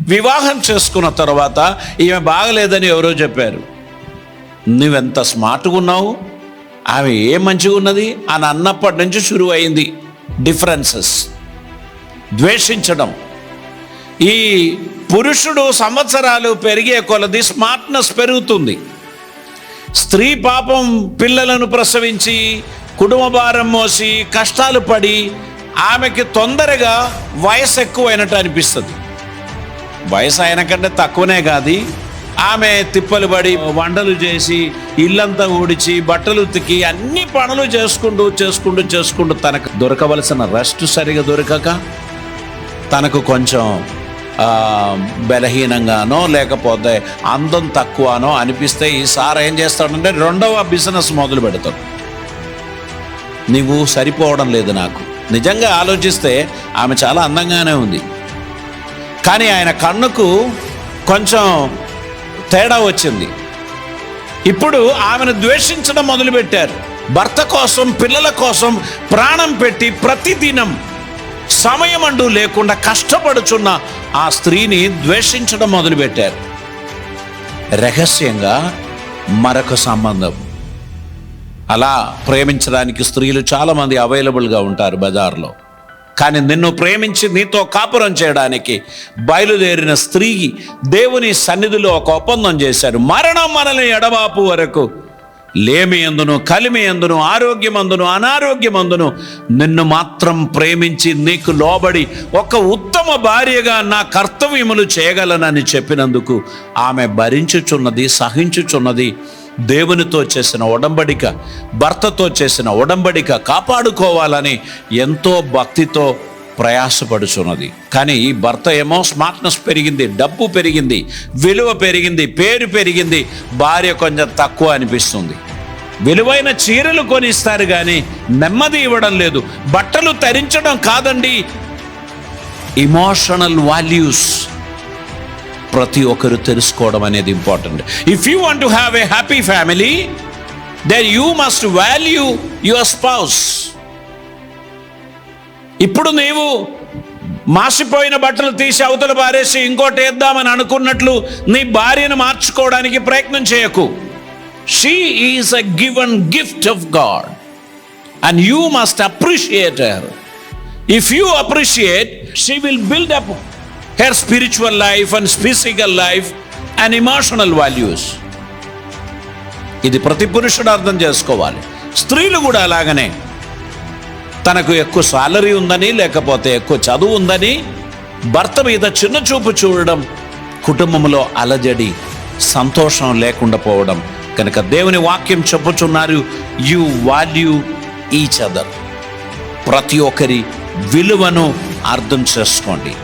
వివాహం చేసుకున్న తర్వాత ఈమె బాగలేదని ఎవరో చెప్పారు. నువ్వెంత స్మార్ట్గా ఉన్నావు, ఆమె ఏ మంచిగా ఉన్నది అని అన్నప్పటి నుంచి షురు అయింది డిఫరెన్సెస్, ద్వేషించడం. ఈ పురుషుడు సంవత్సరాలు పెరిగే కొలది స్మార్ట్నెస్ పెరుగుతుంది. స్త్రీ పాపం పిల్లలను ప్రసవించి కుటుంబ భారం మోసి కష్టాలు పడి ఆమెకి తొందరగా వయసు ఎక్కువైనట్టు అనిపిస్తుంది. వయసు అయిన కంటే తక్కువనే కాదు, ఆమె తిప్పలు పడి వంటలు చేసి ఇల్లంతా ఊడిచి బట్టలు ఉతికి అన్ని పనులు చేసుకుంటూ తనకు దొరకవలసిన రెస్ట్ సరిగా దొరకక తనకు కొంచెం బలహీనంగానో లేకపోతే అందం తక్కువనో అనిపిస్తే ఈసారి ఏం చేస్తాడంటే రెండవ బిజినెస్ మొదలు పెడతాడు. నీవు సరిపోవడం లేదు నాకు. నిజంగా ఆలోచిస్తే ఆమె చాలా అందంగానే ఉంది, కానీ ఆయన కన్నుకు కొంచెం తేడా వచ్చింది. ఇప్పుడు ఆమెను ద్వేషించడం మొదలుపెట్టారు. భర్త కోసం పిల్లల కోసం ప్రాణం పెట్టి ప్రతిదినం సమయం అంటూ లేకుండా కష్టపడుచున్న ఆ స్త్రీని ద్వేషించడం మొదలుపెట్టారు. రహస్యంగా మరొక సంబంధం. అలా ప్రేమించడానికి స్త్రీలు చాలామంది అవైలబుల్గా ఉంటారు బజార్లో. కానీ నిన్ను ప్రేమించి నీతో కాపురం చేయడానికి బయలుదేరిన స్త్రీ దేవుని సన్నిధిలో ఒక ఒప్పందం చేశారు. మరణం మనల్ని ఎడబాపు వరకు లేమి ఎందును కలిమి ఎందును ఆరోగ్యమందును అనారోగ్యమందును నిన్ను మాత్రం ప్రేమించి నీకు లోబడి ఒక ఉత్తమ భార్యగా నా కర్తవ్యములు చేయగలనని చెప్పినందుకు ఆమె భరించుచున్నది, సహించుచున్నది. దేవునితో చేసిన ఒడంబడిక, భర్తతో చేసిన ఒడంబడిక కాపాడుకోవాలని ఎంతో భక్తితో ప్రయాసపడుచున్నది. కానీ ఈ భర్త ఏమో స్మార్ట్నెస్ పెరిగింది, డబ్బు పెరిగింది, విలువ పెరిగింది, పేరు పెరిగింది, భార్య కొంచెం తక్కువ అనిపిస్తుంది. విలువైన చీరలు కొనిస్తారు కానీ నెమ్మది ఇవ్వడం లేదు. బట్టలు ధరించడం కాదండి, ఇమోషనల్ వాల్యూస్ ప్రతి ఒక్కరు తెలుసుకోవడం అనేది important. If you want to have a happy family, then you must value your spouse. ఇప్పుడు నీవు మాసిపోయిన బట్టలు తీసి అవతల పారేసి ఇంకోటి వేద్దామని అనుకున్నట్లు నీ భార్యను మార్చుకోవడానికి ప్రయత్నం చేయకు. She is a given gift of God and you must appreciate her. If you appreciate, she will build up her spiritual life and physical life and emotional values. ఇది ప్రతి పురుషుడు అర్థం చేసుకోవాలి. స్త్రీలు కూడా అలాగనే తనకు ఎక్కువ సాలరీ ఉందని లేకపోతే ఎక్కువ చదువు ఉందని భర్త మీద చిన్న చూపు చూడడం, కుటుంబంలో అలజడి, సంతోషం లేకుండా పోవడం. కనుక దేవుని వాక్యం చెప్పుచున్నారు, యు వాల్యూ ఈచ్ అదర్. ప్రతి ఒక్కరి విలువను అర్థం చేసుకోండి.